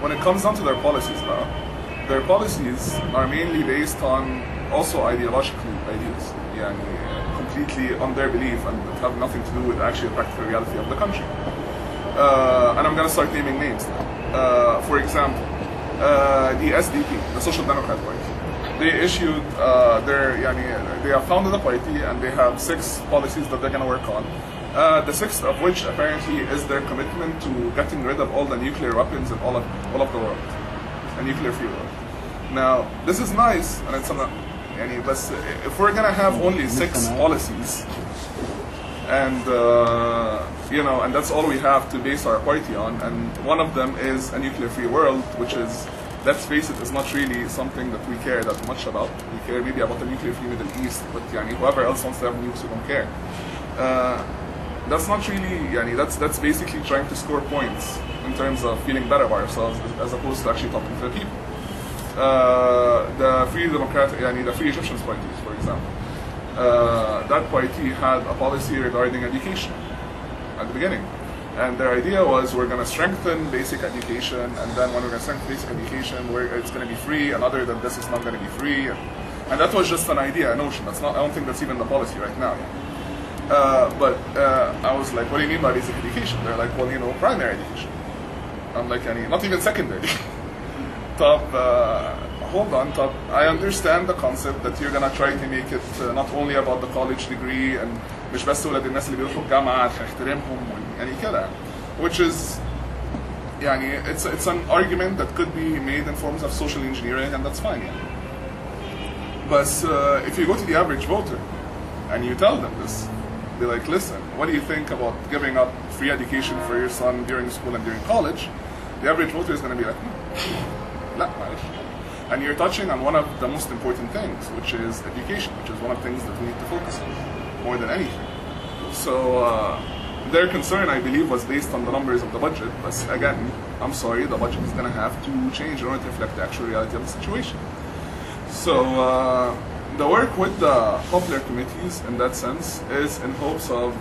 when it comes down to their policies now, their policies are mainly based on also ideological ideas, completely on their belief and have nothing to do with actually the practical reality of the country. And I'm going to start naming names now. For example, the SDP, the Social Democrat Party. They issued they have founded a party and they have 6 policies that they're going to work on. The 6th of which apparently is their commitment to getting rid of all the nuclear weapons in all of the world, a nuclear-free world. Now, this is nice, and it's but if we're going to have only 6 policies, and and that's all we have to base our party on, and one of them is a nuclear-free world, which is, let's face it, is not really something that we care that much about. We care maybe about the nuclear-free Middle East, but whoever else wants to have nukes, we don't care. That's not really, that's basically trying to score points in terms of feeling better about ourselves as opposed to actually talking to the people. The Free Democratic, the Free Egyptians parties, for example. That party had a policy regarding education at the beginning. And their idea was, we're going to strengthen basic education, and then when we're going to strengthen basic education, it's going to be free, and other than this, it's not going to be free. And that was just an idea, a notion. That's not. I don't think that's even the policy right now. But I was like, what do you mean by basic education? They're like, well, primary education. I'm like, not even secondary. Hold on, I understand the concept that you're gonna try to make it not only about the college degree and مش بس ولاد الناس اللي بيروحوا الجامعة هنحترمهم كده, which is it's an argument that could be made in forms of social engineering, and that's fine. But if you go to the average voter and you tell them this, be like, listen, what do you think about giving up free education for your son during school and during college? The average voter is going to be like, لا معلش. And you're touching on one of the most important things, which is education, which is one of the things that we need to focus on more than anything. So their concern, I believe, was based on the numbers of the budget. But again, I'm sorry, the budget is going to have to change in order to reflect the actual reality of the situation. So the work with the popular committees in that sense is in hopes of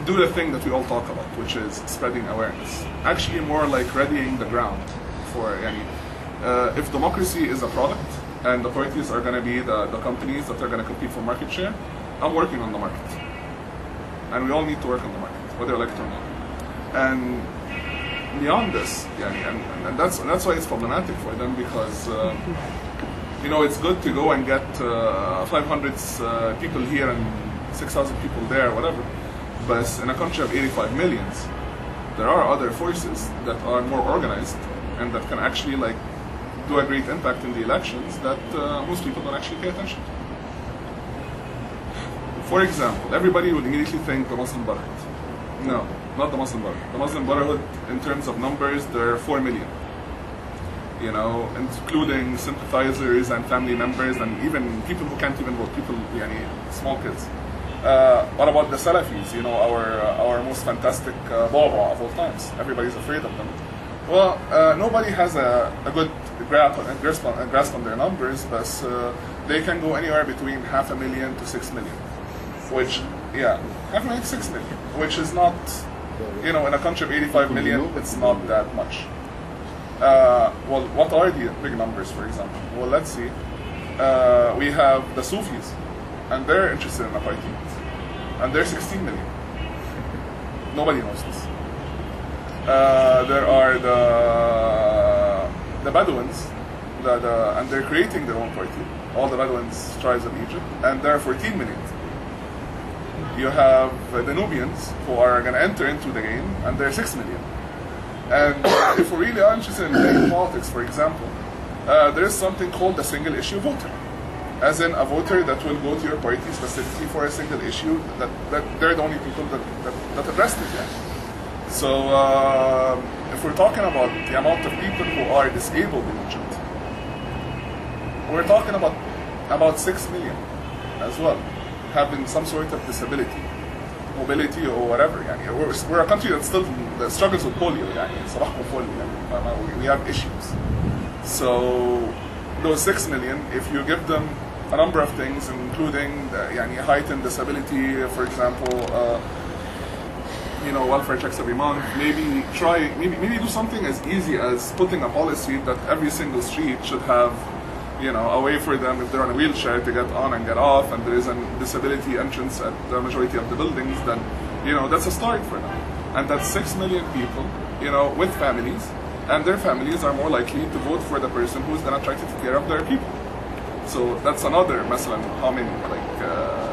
do the thing that we all talk about, which is spreading awareness. Actually more like readying the ground for if democracy is a product and the parties are going to be the companies that are going to compete for market share, I'm working on the market. And we all need to work on the market, whether elected or not. And beyond this, and that's why it's problematic for them, because it's good to go and get 500 people here and 6,000 people there, whatever. But in a country of 85 million, there are other forces that are more organized and that can actually do a great impact in the elections that most people don't actually pay attention to. For example, everybody would immediately think the Muslim Brotherhood. No, not the Muslim Brotherhood. The Muslim Brotherhood, in terms of numbers, there are 4 million. Including sympathizers and family members and even people who can't even vote, small kids. What about the Salafis, our most fantastic baba of all times? Everybody's afraid of them. Well, nobody has a good grasp on their numbers, but they can go anywhere between 500,000 to 6 million. Which, 500,000 to 6 million, which is not, in a country of 85 million, it's not that much. Well, what are the big numbers, for example? Well, let's see. We have the Sufis, and they're interested in a party, and they're 16 million. Nobody knows this. There are the Bedouins, and they're creating their own party. All the Bedouins, tribes of Egypt, and they're 14 million. You have the Nubians, who are going to enter into the game, and they're 6 million. And if we really are interested in playing politics, for example, there is something called the single issue voter. As in a voter that will go to your party specifically for a single issue, that they're the only people that address it yet. So if we're talking about the amount of people who are disabled in Egypt, we're talking about 6 million as well, having some sort of disability, mobility or whatever. We're a country that still struggles with polio. We have issues. So those 6 million, if you give them a number of things, including height and disability, for example, welfare checks every month. Maybe maybe do something as easy as putting a policy that every single street should have, a way for them if they're on a wheelchair to get on and get off, and there is a disability entrance at the majority of the buildings. Then, that's a start for them. And that's 6 million people, with families, and their families are more likely to vote for the person who's going to try to take care of their people. So that's another مثلا how many,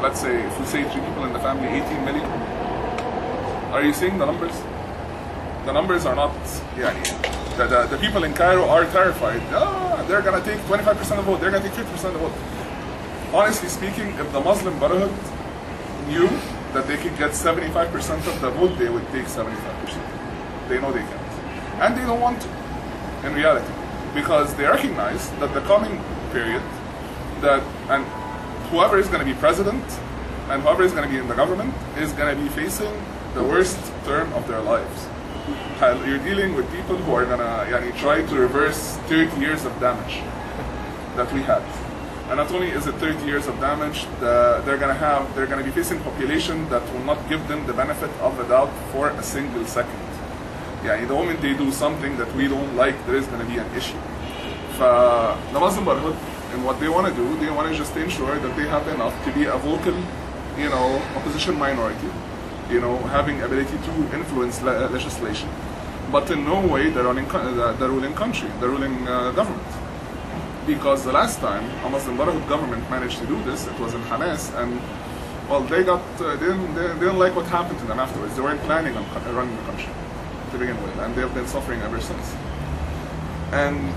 let's say if we say 3 people in the family, 18 million. Are you seeing the numbers? The numbers are not, the people in Cairo are terrified. They're going to take 25% of the vote, they're going to take 50% of the vote. Honestly speaking, if the Muslim Brotherhood knew that they could get 75% of the vote, they would take 75%. They know they can't. And they don't want to, in reality. Because they recognize that the coming period, and whoever is going to be president, and whoever is going to be in the government, is going to be facing the worst term of their lives. You're dealing with people who are going to try to reverse 30 years of damage that we had. And not only is it 30 years of damage, they're going to be facing a population that will not give them the benefit of the doubt for a single second. The moment they do something that we don't like, there is going to be an issue. The Muslim Brotherhood, and what they want to do, they want to just ensure that they have enough to be a vocal, opposition minority, having ability to influence legislation, but in no way the ruling country, the ruling government. Because the last time a Muslim Brotherhood government managed to do this, it was in Hamas, and they didn't like what happened to them afterwards. They weren't planning on running the country to begin with, and they have been suffering ever since. And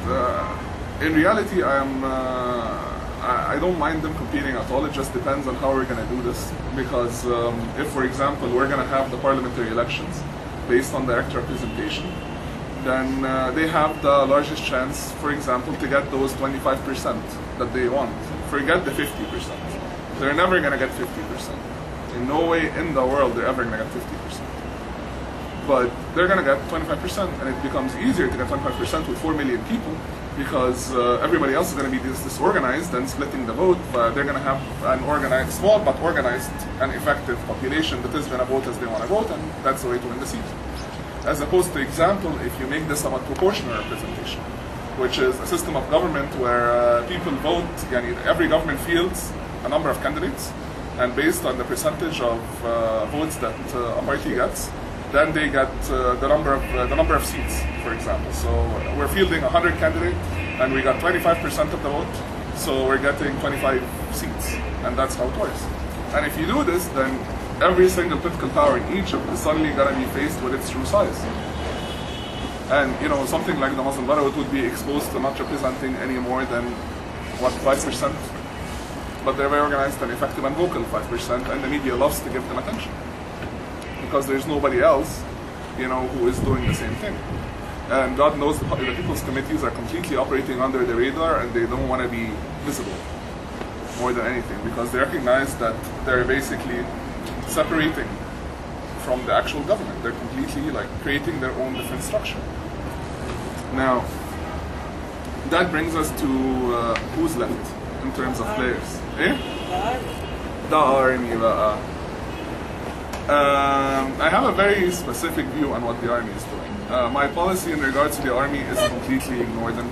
in reality, I don't mind them competing at all. It just depends on how we're going to do this. Because if, for example, we're going to have the parliamentary elections based on direct representation, then they have the largest chance, for example, to get those 25% that they want. Forget the 50%. They're never going to get 50%. In no way in the world they're ever going to get 50%. But they're going to get 25%, and it becomes easier to get 25% with 4 million people, because everybody else is going to be disorganized and splitting the vote. But they're going to have an organized, small but organized and effective population that is going to vote as they want to vote, and that's the way to win the seat. As opposed to, example, if you make this about proportional representation, which is a system of government where people vote, every government fields a number of candidates, and based on the percentage of votes that a party gets, then they get the number of seats, for example. So we're fielding 100 candidates, and we got 25% of the vote, so we're getting 25 seats, and that's how it works. And if you do this, then every single political power in Egypt is suddenly going to be faced with its true size. And something like the Muslim Brotherhood would be exposed to not representing any more than 5%. But they're very organized and effective and vocal 5%, and the media loves to give them attention. Because there's nobody else, who is doing the same thing. And God knows the people's committees are completely operating under the radar, and they don't want to be visible more than anything, because they recognize that they're basically separating from the actual government. They're completely creating their own different structure. Now, that brings us to who's left in terms of players. The army. I have a very specific view on what the army is doing. My policy in regards to the army is completely ignore them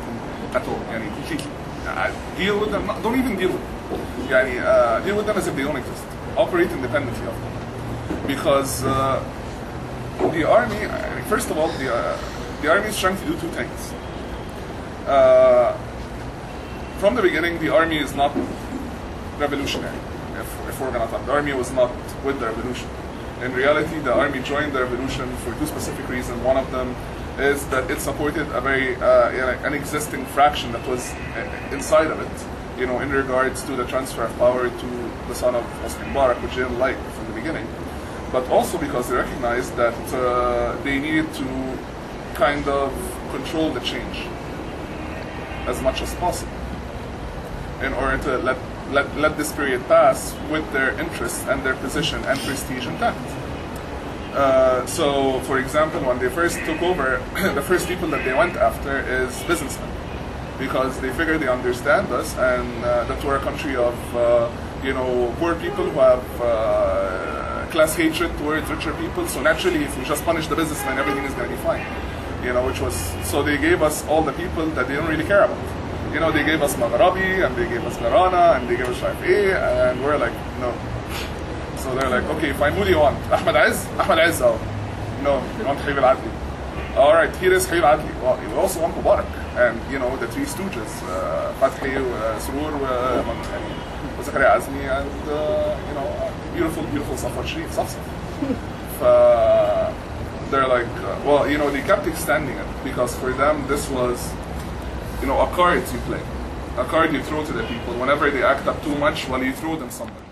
at all. Completely. Deal with them. Don't even deal with them. Deal with them as if they don't exist. Operate independently of them. Because the army, first of all, the army is trying to do 2 things. From the beginning, the army is not revolutionary. If we're going to talk, the army was not with the revolution. In reality, the army joined the revolution for 2 specific reasons. One of them is that it supported a very an existing fraction that was inside of it, in regards to the transfer of power to the son of Hosni Mubarak, which they didn't like from the beginning. But also because they recognized that they needed to kind of control the change as much as possible in order to let this period pass with their interests and their position and prestige intact. So, for example, when they first took over, the first people that they went after is businessmen, because they figure they understand us, and that we're a country of poor people who have class hatred towards richer people. So naturally, if we just punish the businessmen, everything is going to be fine. You know, which was, so they gave us all the people that they don't really care about. You know, they gave us Maghrabi, and they gave us Garana, and they gave us Shafi'i, and we're like, no. So they're like, okay, fine, who do you want? Ahmed Azz? Ahmed Azz, oh. No, you want Habib al-Adli. All right, here is Habib al-Adli. Well, you also want Mubarak. And, you know, the three stooges, Fathi, Surur, Zakaria Azmi, and, you know, beautiful, beautiful Safar Sharif, Safsaf. They're like, well, you know, they kept extending it because for them this was, you know, a card you play. A card you throw to the people. Whenever they act up too much, well, you throw them something.